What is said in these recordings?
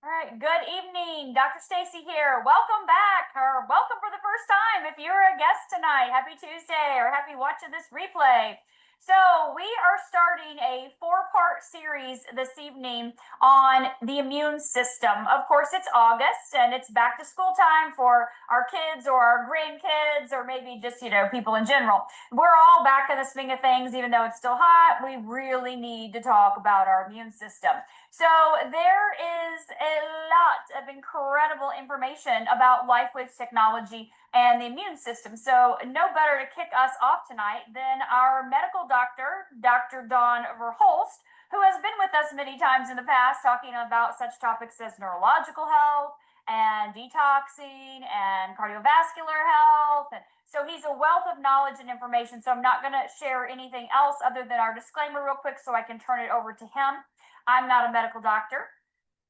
All right, good evening. Dr. Stacy here. Welcome back, or welcome for the first time if you're a guest tonight. Happy Tuesday, or happy watching this replay. So we are starting a 4-part series this evening on the immune system. Of course, it's August and it's back to school time for our kids or our grandkids or maybe just, people in general. We're all back in the swing of things, even though it's still hot. We really need to talk about our immune system. So there is a lot of incredible information about LifeWave's technology and the immune system. So no better to kick us off tonight than our medical doctor, Dr. Dawn VerHulst, who has been with us many times in the past talking about such topics as neurological health and detoxing and cardiovascular health. And so he's a wealth of knowledge and information. So I'm not going to share anything else other than our disclaimer real quick so I can turn it over to him. I'm not a medical doctor.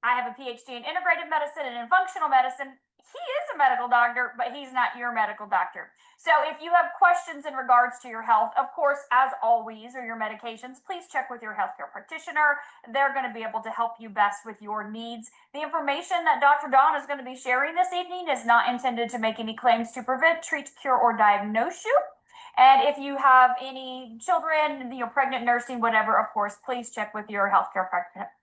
I have a PhD in integrative medicine and in functional medicine. He is a medical doctor, but he's not your medical doctor. So if you have questions in regards to your health, of course, as always, or your medications, please check with your healthcare practitioner. They're going to be able to help you best with your needs. The information that Dr. Dawn is going to be sharing this evening is not intended to make any claims to prevent, treat, cure, or diagnose you. And if you have any children, pregnant, nursing, whatever, of course, please check with your healthcare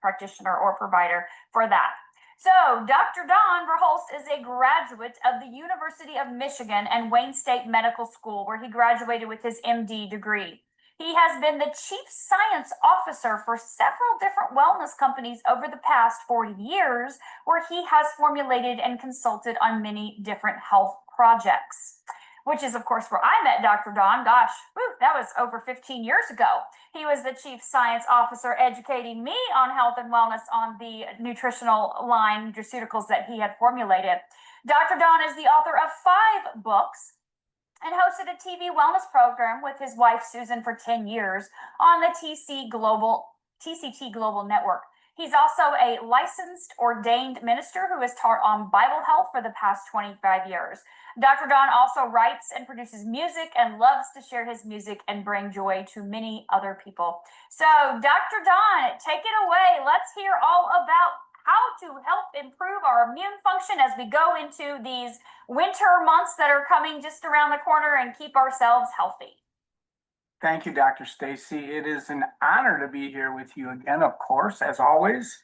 practitioner or provider for that. So Dr. Dawn VerHulst is a graduate of the University of Michigan and Wayne State Medical School, where he graduated with his MD degree. He has been the chief science officer for several different wellness companies over the past 40 years, where he has formulated and consulted on many different health projects, which is, of course, where I met Dr. Dawn. Gosh, that was over 15 years ago. He was the chief science officer educating me on health and wellness on the nutritional line, nutraceuticals that he had formulated. Dr. Dawn is the author of 5 books and hosted a TV wellness program with his wife, Susan, for 10 years on the TCT Global Network. He's also a licensed, ordained minister who has taught on Bible health for the past 25 years. Dr. Dawn also writes and produces music and loves to share his music and bring joy to many other people. So, Dr. Dawn, take it away. Let's hear all about how to help improve our immune function as we go into these winter months that are coming just around the corner and keep ourselves healthy. Thank you, Dr. Stacy. It is an honor to be here with you again, of course, as always.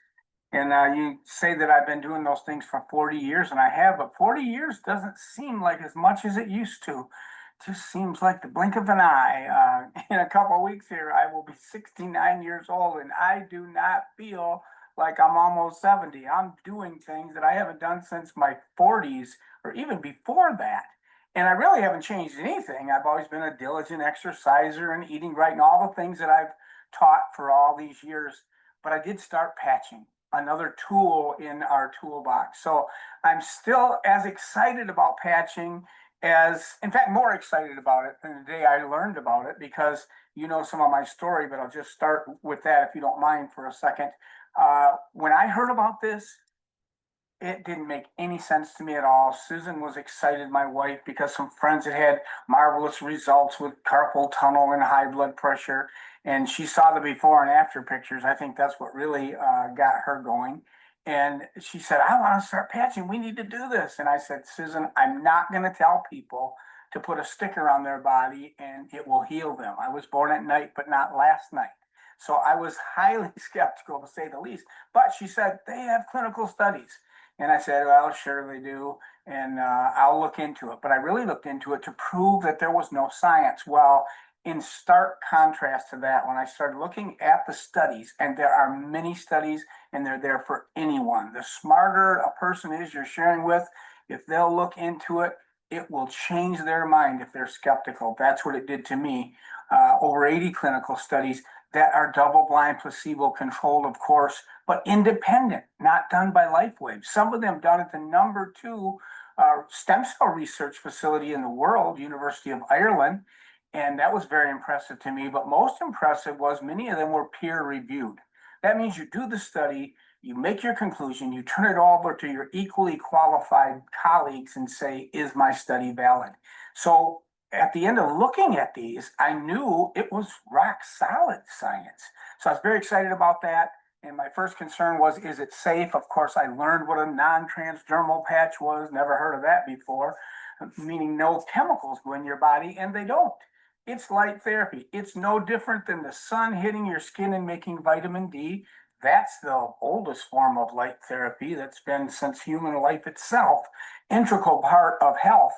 And you say that I've been doing those things for 40 years, and I have, but 40 years doesn't seem like as much as it used to. It just seems like the blink of an eye. In a couple of weeks here, I will be 69 years old, and I do not feel like I'm almost 70. I'm doing things that I haven't done since my 40s or even before that. And I really haven't changed anything. I've always been a diligent exerciser and eating right and all the things that I've taught for all these years. But I did start patching, another tool in our toolbox. So I'm still as excited about patching as, in fact, more excited about it than the day I learned about it, because you know some of my story, but I'll just start with that if you don't mind for a second. When I heard about this, it didn't make any sense to me at all. Susan was excited, my wife, because some friends had marvelous results with carpal tunnel and high blood pressure. And she saw the before and after pictures. I think that's what really got her going. And she said, I want to start patching. We need to do this. And I said, Susan, I'm not going to tell people to put a sticker on their body and it will heal them. I was born at night, but not last night. So I was highly skeptical, to say the least. But she said, they have clinical studies. And I said, well, sure they do, and I'll look into it. But I really looked into it to prove that there was no science. Well, in stark contrast to that, when I started looking at the studies, and there are many studies, and they're there for anyone. The smarter a person is you're sharing with, if they'll look into it, it will change their mind if they're skeptical. That's what it did to me. Over 80 clinical studies that are double-blind, placebo-controlled, of course, but independent, not done by LifeWave. Some of them done at the #2 stem cell research facility in the world, University of Ireland, and that was very impressive to me. But most impressive was many of them were peer-reviewed. That means you do the study, you make your conclusion, you turn it over to your equally qualified colleagues and say, is my study valid? So at the end of looking at these, I knew it was rock solid science. So I was very excited about that. And my first concern was, is it safe? Of course, I learned what a non-transdermal patch was, never heard of that before, meaning no chemicals go in your body, and they don't. It's light therapy. It's no different than the sun hitting your skin and making vitamin D. That's the oldest form of light therapy that's been since human life itself, integral part of health.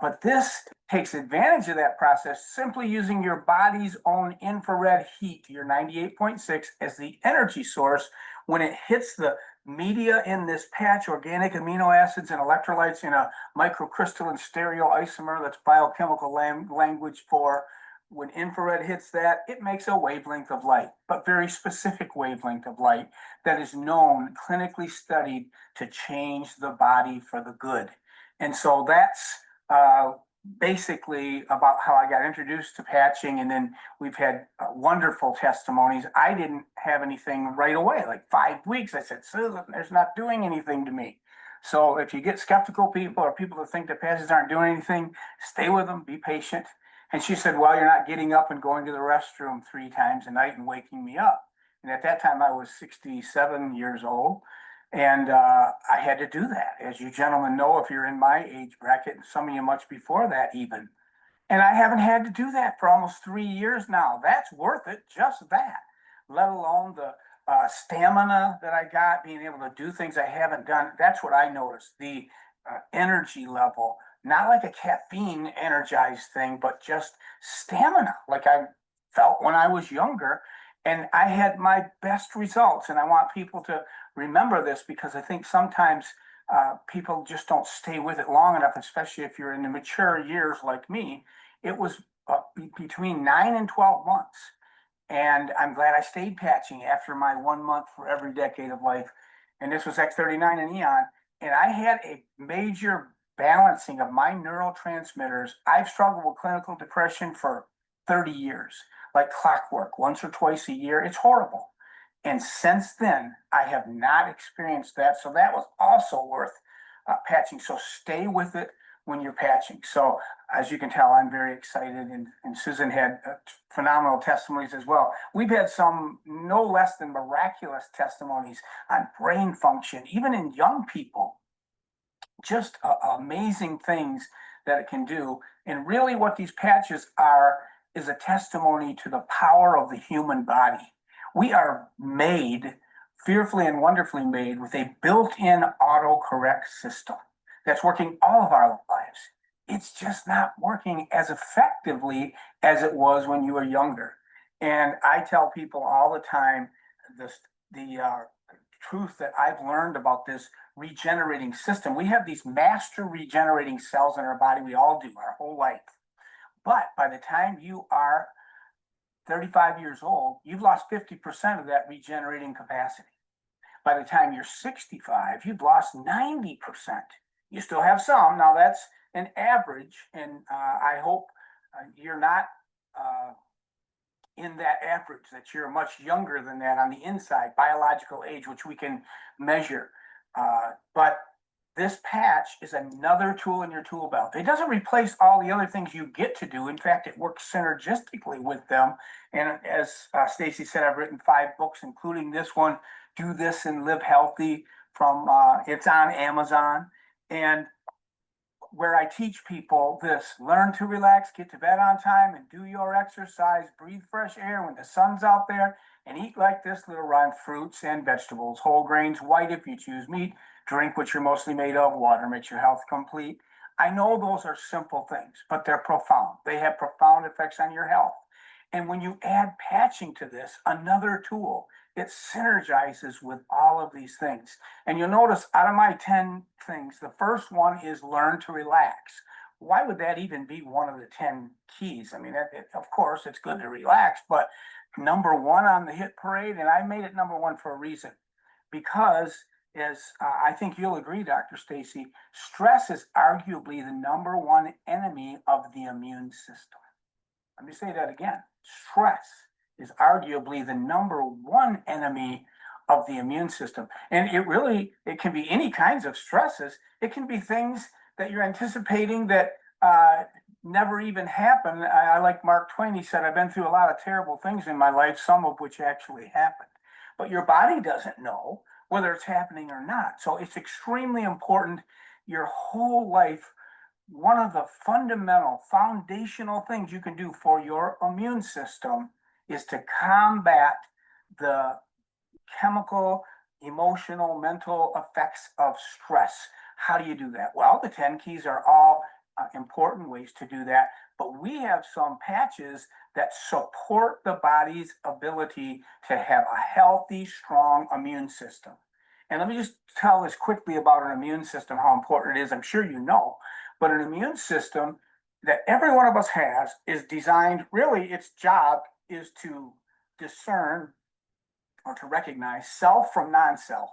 But this takes advantage of that process simply using your body's own infrared heat, your 98.6, as the energy source. When it hits the media in this patch, organic amino acids and electrolytes in a microcrystalline stereoisomer, that's biochemical language for when infrared hits that, it makes a wavelength of light, but very specific wavelength of light that is known, clinically studied to change the body for the good. And so that's basically about how I got introduced to patching. And then we've had wonderful testimonies. I didn't have anything right away, like 5 weeks. I said, Susan, there's not doing anything to me. So if you get skeptical people or people that think that patches aren't doing anything, stay with them, be patient. And she said, well, you're not getting up and going to the restroom 3 times a night and waking me up. And at that time, I was 67 years old. And I had to do that. As you gentlemen know, if you're in my age bracket, and some of you much before that even. And I haven't had to do that for almost 3 years now. That's worth it, just that, let alone the stamina that I got, being able to do things I haven't done. That's what I noticed, the energy level, not like a caffeine energized thing, but just stamina, like I felt when I was younger. And I had my best results. And I want people to remember this because I think sometimes people just don't stay with it long enough, especially if you're in the mature years like me. It was between 9 and 12 months. And I'm glad I stayed patching after my 1 month for every decade of life. And this was X39 and Eon. And I had a major balancing of my neurotransmitters. I've struggled with clinical depression for 30 years, like clockwork, once or twice a year. It's horrible. And since then, I have not experienced that. So that was also worth patching. So stay with it when you're patching. So as you can tell, I'm very excited. And Susan had phenomenal testimonies as well. We've had some no less than miraculous testimonies on brain function, even in young people. Just amazing things that it can do. And really what these patches are is a testimony to the power of the human body. We are made, fearfully and wonderfully made, with a built-in autocorrect system that's working all of our lives. It's just not working as effectively as it was when you were younger. And I tell people all the time the truth that I've learned about this regenerating system. We have these master regenerating cells in our body. We all do our whole life. But by the time you are 35 years old, you've lost 50% of that regenerating capacity. By the time you're 65, you've lost 90%. You still have some. Now that's an average, and I hope you're not in that average, that you're much younger than that on the inside, biological age, which we can measure. But this patch is another tool in your tool belt. It doesn't replace all the other things you get to do. In fact, it works synergistically with them. And as Stacy said, I've written 5 books, including this one, Do This and Live Healthy. It's on Amazon. And where I teach people this: learn to relax, get to bed on time, and do your exercise, breathe fresh air when the sun's out there, and eat like this little rhyme: fruits and vegetables, whole grains, white if you choose meat, drink what you're mostly made of, water makes your health complete. I know those are simple things, but they're profound. They have profound effects on your health. And when you add patching to this, another tool, it synergizes with all of these things. And you'll notice out of my 10 things, the first one is learn to relax. Why would that even be one of the 10 keys? I mean, of course, it's good to relax, but number one on the hit parade, and I made it number one for a reason, because as I think you'll agree, Dr. Stacy, stress is arguably the number one enemy of the immune system. Let me say that again. Stress is arguably the number one enemy of the immune system. And it can be any kinds of stresses. It can be things that you're anticipating that never even happen. I like Mark Twain. He said, I've been through a lot of terrible things in my life, some of which actually happened. but your body doesn't know whether it's happening or not. So it's extremely important your whole life. One of the fundamental, foundational things you can do for your immune system is to combat the chemical, emotional, mental effects of stress. How do you do that? Well, the 10 keys are all important ways to do that, but we have some patches that support the body's ability to have a healthy, strong immune system. And let me just tell this quickly about an immune system, how important it is. I'm sure you know, but an immune system that every one of us has is designed, really, its job is to discern or to recognize self from non-self.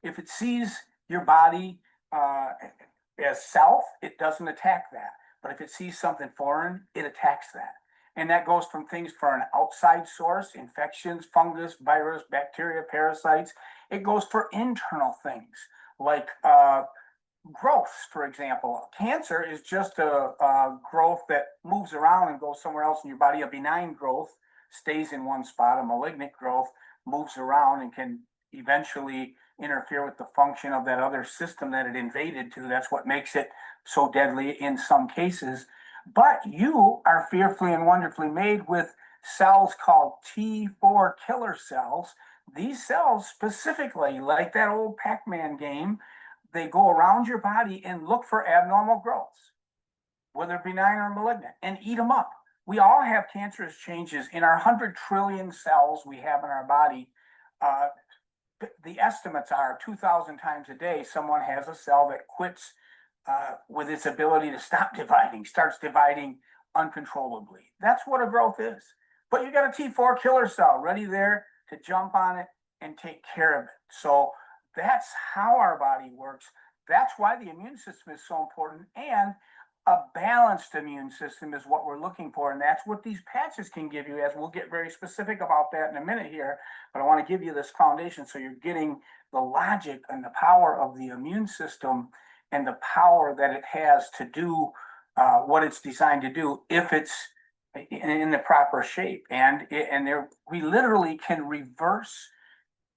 If it sees your body as self, it doesn't attack that. But if it sees something foreign, it attacks that. And that goes from things for an outside source, infections, fungus, virus, bacteria, parasites. It goes for internal things like growths, for example. Cancer is just a growth that moves around and goes somewhere else in your body. A benign growth stays in one spot. A malignant growth moves around and can eventually interfere with the function of that other system that it invaded to. That's what makes it so deadly in some cases. But you are fearfully and wonderfully made with cells called T4 killer cells. These cells specifically, like that old Pac-Man game, they go around your body and look for abnormal growths, whether benign or malignant, and eat them up. We all have cancerous changes in our 100 trillion cells we have in our body. The estimates are 2,000 times a day, someone has a cell that quits with its ability to stop dividing, starts dividing uncontrollably. That's what a growth is. But you got a T4 killer cell ready there to jump on it and take care of it. So that's how our body works. That's why the immune system is so important. And a balanced immune system is what we're looking for. And that's what these patches can give you, as we'll get very specific about that in a minute here. But I want to give you this foundation so you're getting the logic and the power of the immune system and the power that it has to do what it's designed to do if it's in the proper shape. And we literally can reverse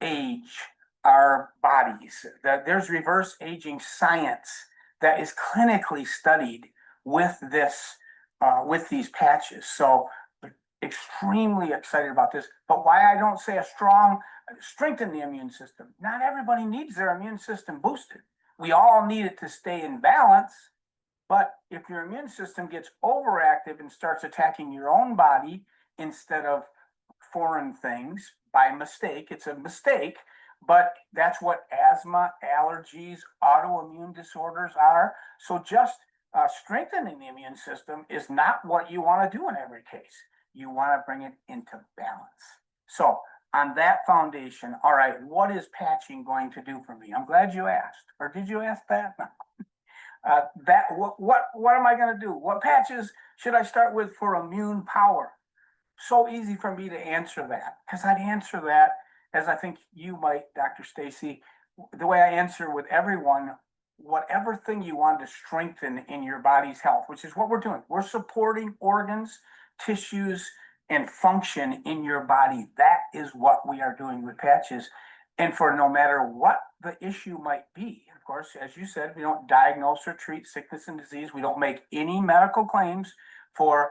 age our bodies. There's reverse aging science that is clinically studied with these patches. So extremely excited about this. But why I don't say strengthen the immune system. Not everybody needs their immune system boosted. We all need it to stay in balance. But if your immune system gets overactive and starts attacking your own body instead of foreign things by mistake, it's a mistake, but that's what asthma, allergies, autoimmune disorders are. So just strengthening the immune system is not what you want to do in every case. You want to bring it into balance. So on that foundation, all right, what is patching going to do for me? I'm glad you asked. Or did you ask that? What am I going to do? What patches should I start with for immune power? So easy for me to answer that, because I'd answer that as I think you might, Dr. Stacy, the way I answer with everyone, whatever thing you want to strengthen in your body's health, which is what we're doing. We're supporting organs, tissues, and function in your body. That is what we are doing with patches. And for no matter what the issue might be, of course, as you said, we don't diagnose or treat sickness and disease. We don't make any medical claims for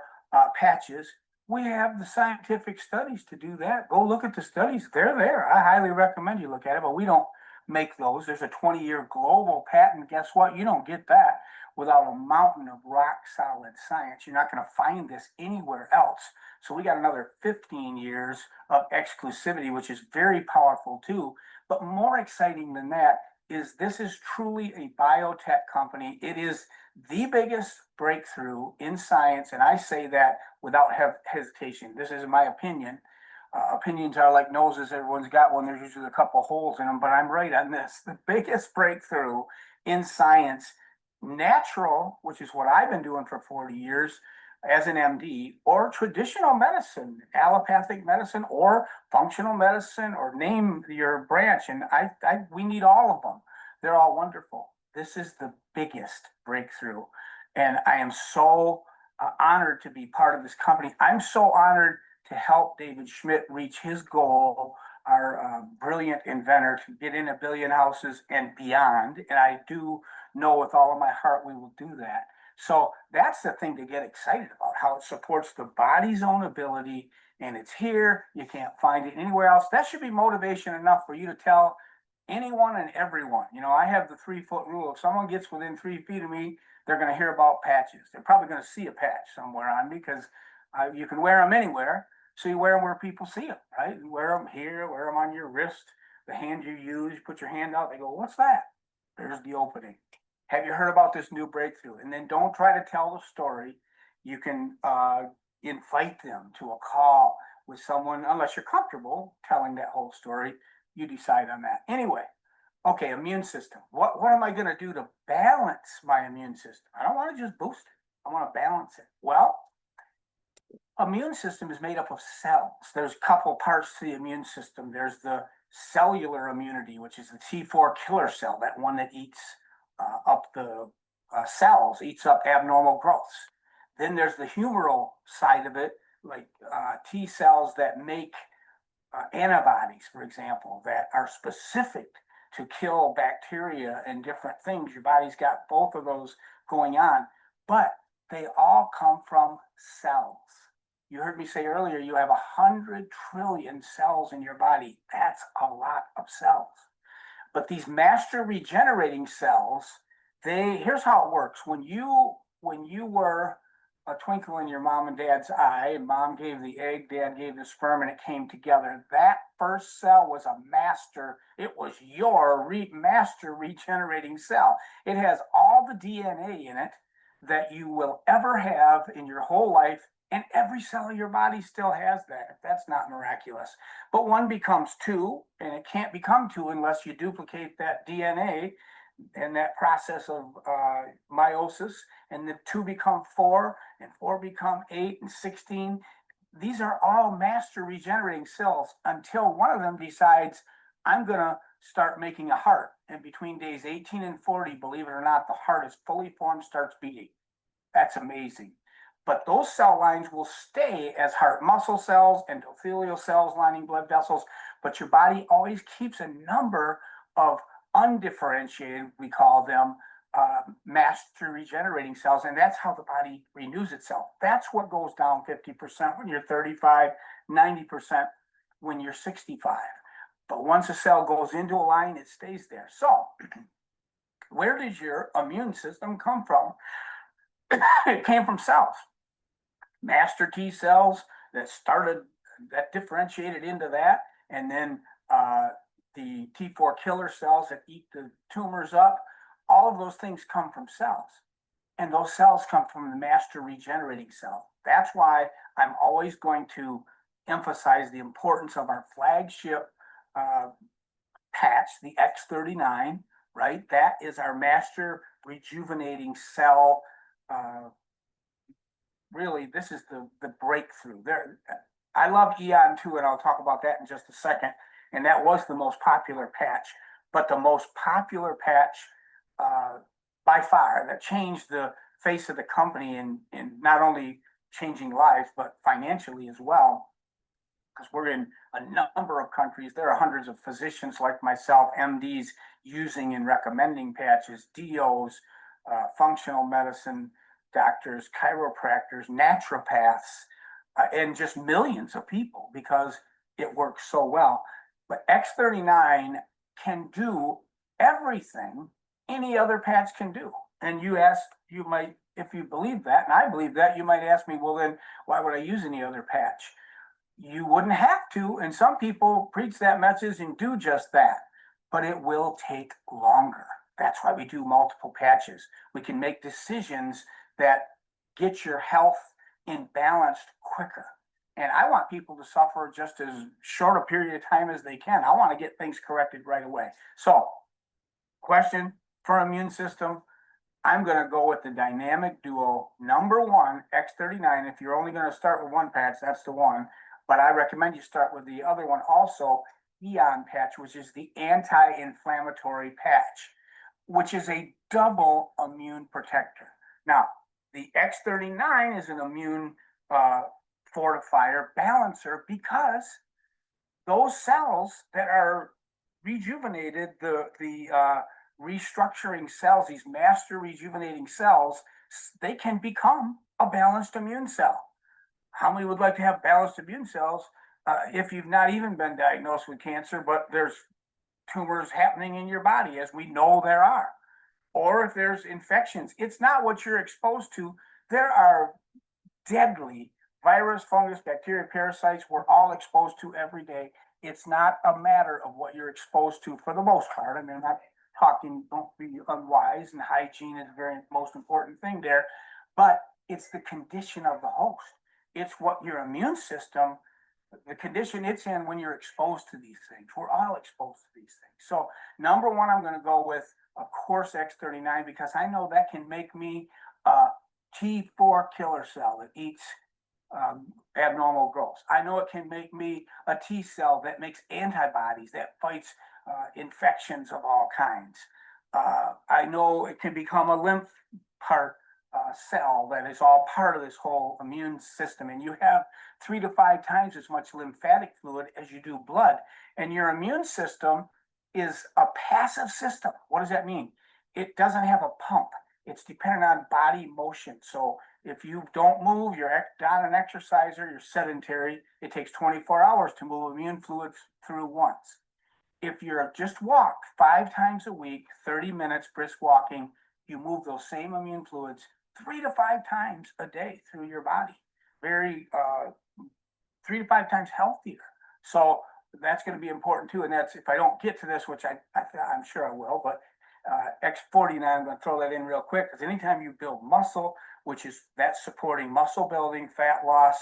patches. We have the scientific studies to do that. Go look at the studies. They're there. I highly recommend you look at it, but we don't make those. There's a 20-year global patent. Guess what? You don't get that without a mountain of rock solid science. You're not going to find this anywhere else. So we got another 15 years of exclusivity, which is very powerful too. But more exciting than that is this is truly a biotech company. It is the biggest breakthrough in science, and I say that without hesitation. This is my opinion. Opinions are like noses. Everyone's got one. There's usually a couple holes in them, but I'm right on this. The biggest breakthrough in science, natural, which is what I've been doing for 40 years as an MD, or traditional medicine, allopathic medicine, or functional medicine, or name your branch. And we need all of them. They're all wonderful. This is the biggest breakthrough. And I am so honored to be part of this company. I'm so honored to help David Schmidt reach his goal brilliant inventor to get in 1 billion houses and beyond. And I do know with all of my heart we will do that. So that's the thing to get excited about, how it supports the body's own ability, and it's here. You can't find it anywhere else. That should be motivation enough for you to tell anyone and everyone. You know, I have the 3-foot rule. If someone gets within 3 feet of me, they're going to hear about patches. They're probably going to see a patch somewhere on me because you can wear them anywhere. So you wear them where people see them, right? You wear them here, wear them on your wrist, the hand you use, you put your hand out, they go, what's that? There's the opening. Have you heard about this new breakthrough? And then don't try to tell the story. You can invite them to a call with someone, unless you're comfortable telling that whole story. You decide on that. Anyway, okay, immune system. What am I going to do to balance my immune system? I don't want to just boost it. I want to balance it. Well, immune system is made up of cells. There's a couple parts to the immune system. There's the cellular immunity, which is the T4 killer cell, that one that eats up the cells, eats up abnormal growths. Then there's the humoral side of it, like T cells that make antibodies, for example, that are specific to kill bacteria and different things. Your body's got both of those going on, but they all come from cells. You heard me say earlier, you have 100 trillion cells in your body. That's a lot of cells. But these master regenerating cells, here's how it works. When you were a twinkle in your mom and dad's eye, and mom gave the egg, dad gave the sperm, and it came together, that first cell was a master. It was your master regenerating cell. It has all the DNA in it that you will ever have in your whole life. And every cell of your body still has that, if that's not miraculous. But one becomes 2, and it can't become 2 unless you duplicate that DNA in that process of meiosis. And the 2 become 4, and 4 become 8 and 16. These are all master regenerating cells until one of them decides, I'm going to start making a heart. And between days 18 and 40, believe it or not, the heart is fully formed, starts beating. That's amazing. But those cell lines will stay as heart muscle cells, endothelial cells lining blood vessels, but your body always keeps a number of undifferentiated, we call them, master regenerating cells, and that's how the body renews itself. That's what goes down 50% when you're 35, 90% when you're 65. But once a cell goes into a line, it stays there. So, where does your immune system come from? It came from cells. Master T cells that differentiated into that, and then the T4 killer cells that eat the tumors up. All of those things come from cells, and those cells come from the master regenerating cell. That's why I'm always going to emphasize the importance of our flagship patch, the X39, right? That is our master rejuvenating cell. Really, this is the breakthrough. I love Eon too, and I'll talk about that in just a second. And that was the most popular patch, but the most popular patch by far that changed the face of the company in not only changing lives, but financially as well. Because we're in a number of countries. There are hundreds of physicians like myself, MDs, using and recommending patches, DOs, functional medicine doctors, chiropractors, naturopaths, and just millions of people because it works so well. But X39 can do everything any other patch can do. And you might, if you believe that, and I believe that, you might ask me, well, then why would I use any other patch? You wouldn't have to, and some people preach that message and do just that, but it will take longer. That's why we do multiple patches. We can make decisions that get your health in balance quicker. And I want people to suffer just as short a period of time as they can. I want to get things corrected right away. So, question for immune system, I'm going to go with the dynamic duo number 1, X39. If you're only going to start with one patch, that's the one. But I recommend you start with the other one also, Eon patch, which is the anti-inflammatory patch, which is a double immune protector. Now, the X39 is an immune fortifier balancer because those cells that are rejuvenated, the restructuring cells, these master rejuvenating cells, they can become a balanced immune cell. How many would like to have balanced immune cells if you've not even been diagnosed with cancer, but there's tumors happening in your body, as we know there are? Or if there's infections, it's not what you're exposed to. There are deadly virus, fungus, bacteria, parasites we're all exposed to every day. It's not a matter of what you're exposed to for the most part. I mean, I'm not talking, don't be unwise, and hygiene is the very most important thing there, but it's the condition of the host. It's what your immune system, the condition it's in when you're exposed to these things. We're all exposed to these things. So number one, I'm going to go with, of course, X39, because I know that can make me a T4 killer cell that eats abnormal growths. I know it can make me a T cell that makes antibodies that fights infections of all kinds. I know it can become a lymph part cell that is all part of this whole immune system. And you have 3 to 5 times as much lymphatic fluid as you do blood. And your immune system is a passive system. What does that mean? It doesn't have a pump. It's dependent on body motion. So if you don't move, you're not an exerciser, you're sedentary, it takes 24 hours to move immune fluids through once. If you're just walk 5 times a week, 30 minutes brisk walking, you move those same immune fluids 3 to 5 times a day through your body. Very 3 to 5 times healthier. So that's going to be important too. And that's, if I don't get to this, which I'm sure I will, but X49, I'm going to throw that in real quick, because anytime you build muscle, which is that's supporting muscle building, fat loss,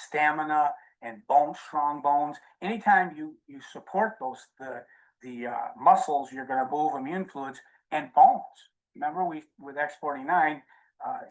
stamina, and strong bones, anytime you support those, the muscles, you're going to move immune fluids and bones. Remember, with X49,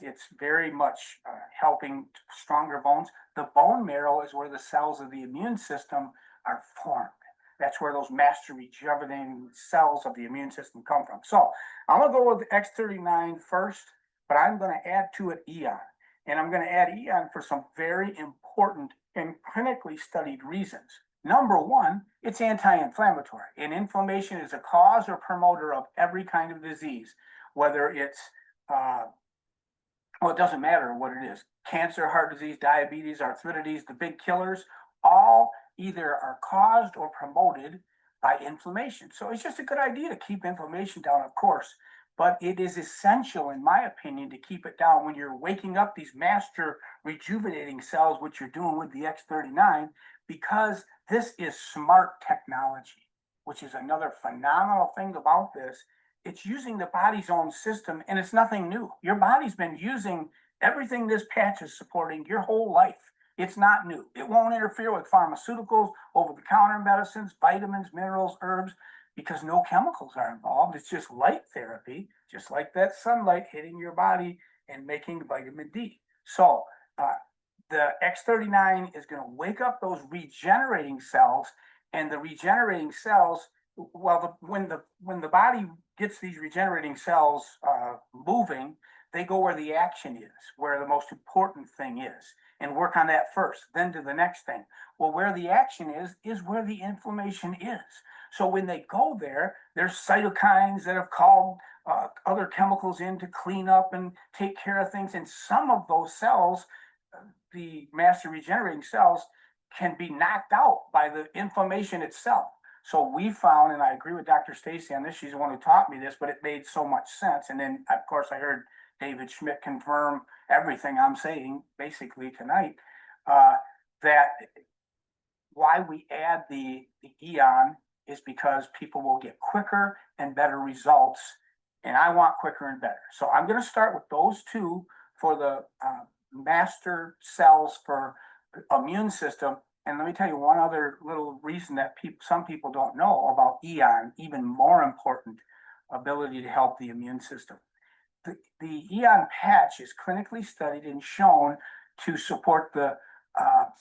it's very much helping stronger bones. The bone marrow is where the cells of the immune system are formed. That's where those master rejuvenating cells of the immune system come from. So I'm going to go with X39 first, but I'm going to add to it Eon. And I'm going to add Eon for some very important and clinically studied reasons. Number one, it's anti-inflammatory. And inflammation is a cause or promoter of every kind of disease, whether it's, well, it doesn't matter what it is. Cancer, heart disease, diabetes, arthritis, the big killers, all either are caused or promoted by inflammation. So it's just a good idea to keep inflammation down, of course, but it is essential, in my opinion, to keep it down when you're waking up these master rejuvenating cells, which you're doing with the X39, because this is smart technology, which is another phenomenal thing about this. It's using the body's own system, and it's nothing new. Your body's been using everything this patch is supporting your whole life. It's not new. It won't interfere with pharmaceuticals, over-the-counter medicines, vitamins, minerals, herbs, because no chemicals are involved. It's just light therapy, just like that sunlight hitting your body and making vitamin D. So the X39 is going to wake up those regenerating cells, and the regenerating cells, well, when the body gets these regenerating cells moving, they go where the action is, where the most important thing is, and work on that first, then to the next thing. Well, where the action is where the inflammation is. So when they go there, there's cytokines that have called other chemicals in to clean up and take care of things. And some of those cells, the master regenerating cells, can be knocked out by the inflammation itself. So we found, and I agree with Dr. Stacy on this, she's the one who taught me this, but it made so much sense. And then, of course, I heard David Schmidt confirm everything I'm saying basically tonight, that why we add the Eon is because people will get quicker and better results, and I want quicker and better. So I'm going to start with those two for the master cells for immune system. And let me tell you one other little reason that some people don't know about Eon, even more important ability to help the immune system. The Eon patch is clinically studied and shown to support the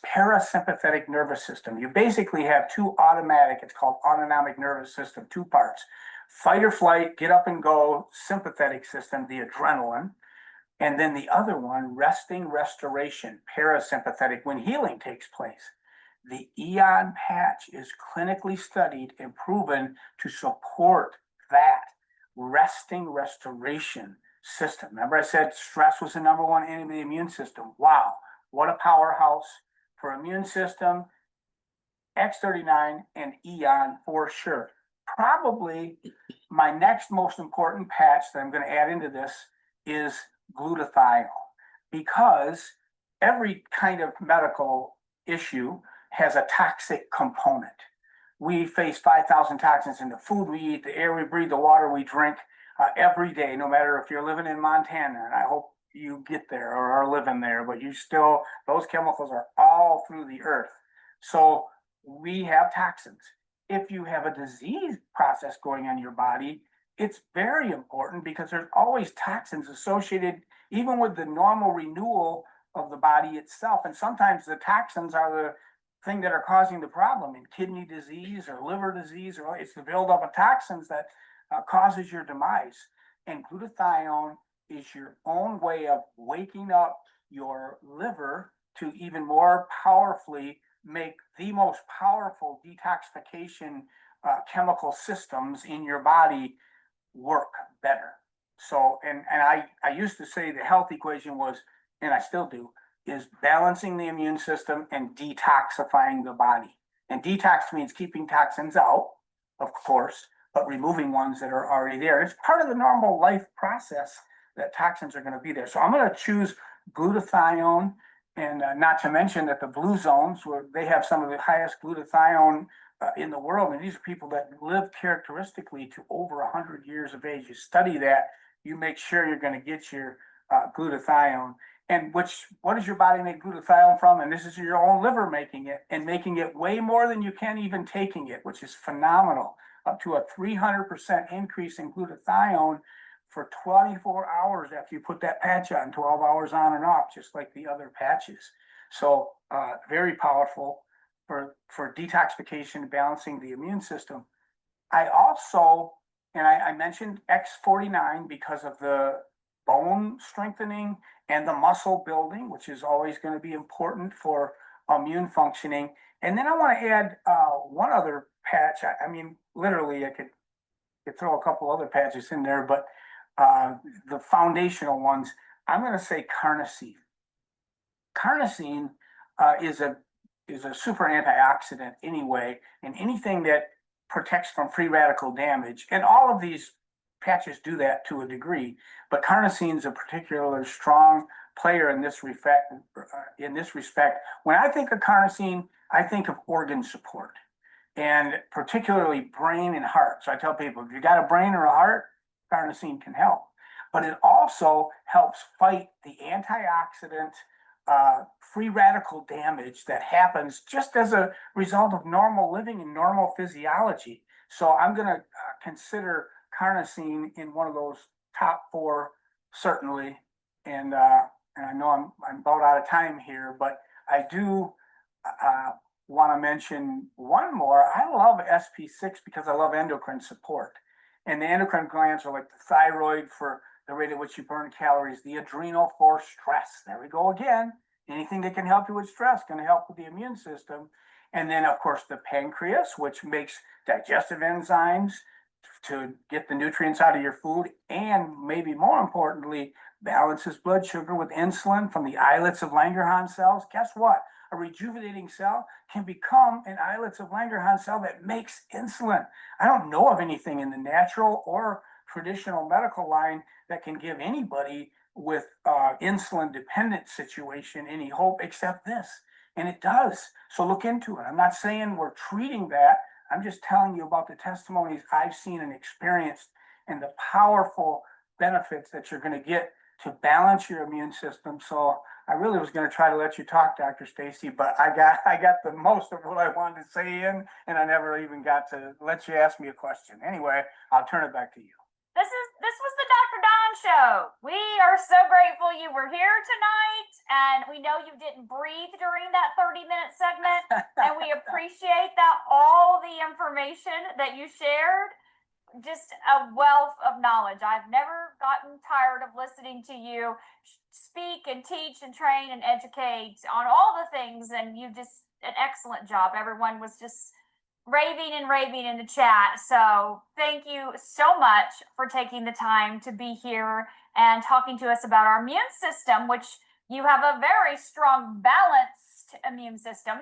parasympathetic nervous system. You basically have two automatic, it's called autonomic nervous system, 2 parts. Fight or flight, get up and go, sympathetic system, the adrenaline. And then the other one, resting restoration, parasympathetic, when healing takes place. The Eon patch is clinically studied and proven to support that resting restoration system. Remember I said stress was the number one enemy of the immune system. Wow, what a powerhouse for immune system. X39 and Eon for sure. Probably my next most important patch that I'm going to add into this is glutathione, because every kind of medical issue has a toxic component. We face 5,000 toxins in the food we eat, the air we breathe, the water we drink every day, no matter if you're living in Montana, and I hope you get there or are living there, but you still, those chemicals are all through the earth. So we have toxins. If you have a disease process going on in your body, it's very important because there's always toxins associated even with the normal renewal of the body itself. And sometimes the toxins are the thing that are causing the problem in kidney disease or liver disease, or it's the buildup of toxins that causes your demise. And glutathione is your own way of waking up your liver to even more powerfully make the most powerful detoxification chemical systems in your body work better. So, and I used to say the health equation was, and I still do, is balancing the immune system and detoxifying the body. And detox means keeping toxins out, of course, but removing ones that are already there. It's part of the normal life process that toxins are going to be there. So I'm going to choose glutathione, and not to mention that the blue zones, where they have some of the highest glutathione in the world, and these are people that live characteristically to over 100 years of age. You study that, you make sure you're going to get your glutathione. And what does your body make glutathione from? And this is your own liver making it, and making it way more than you can even taking it, which is phenomenal. Up to a 300% increase in glutathione for 24 hours after you put that patch on, 12 hours on and off, just like the other patches. So very powerful for detoxification, balancing the immune system. I also, and I mentioned X49 because of the bone strengthening and the muscle building, which is always going to be important for immune functioning. And then I want to add one other patch. I mean, literally, I could throw a couple other patches in there, but the foundational ones, I'm going to say carnosine. Carnosine is a super antioxidant anyway, and anything that protects from free radical damage. And all of these patches do that to a degree, but carnosine is a particularly strong player in this respect. When I think of carnosine, I think of organ support, and particularly brain and heart. So I tell people, if you got a brain or a heart, carnosine can help. But it also helps fight the antioxidant free radical damage that happens just as a result of normal living and normal physiology. So I'm going to consider carnosine in one of those top four, certainly. And I know I'm about out of time here, but I do want to mention one more. I love SP6 because I love endocrine support. And the endocrine glands are like the thyroid for the rate at which you burn calories, the adrenal for stress. There we go again. Anything that can help you with stress can help with the immune system. And then, of course, the pancreas, which makes digestive enzymes to get the nutrients out of your food, and maybe more importantly, balances blood sugar with insulin from the islets of Langerhans cells. Guess what? A rejuvenating cell can become an islets of Langerhans cell that makes insulin. I don't know of anything in the natural or traditional medical line that can give anybody with insulin dependent situation any hope except this. And it does. So look into it. I'm not saying we're treating that. I'm just telling you about the testimonies I've seen and experienced, and the powerful benefits that you're going to get to balance your immune system. So I really was going to try to let you talk, Dr. Stacy, but I got the most of what I wanted to say in, and I never even got to let you ask me a question. Anyway, I'll turn it back to you. This was the Dr. Don Show. We are so grateful you were here tonight, and we know you didn't breathe during that 30-minute segment, and we appreciate that all the information that you shared. just a wealth of knowledge. I've never gotten tired of listening to you speak and teach and train and educate on all the things, and you just an excellent job. Everyone was just raving and raving in the chat. So thank you so much for taking the time to be here and talking to us about our immune system, which you have a very strong, balanced immune system.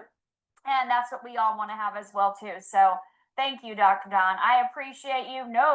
And that's what we all want to have as well, too. So thank you, Dr. Don. I appreciate you. No.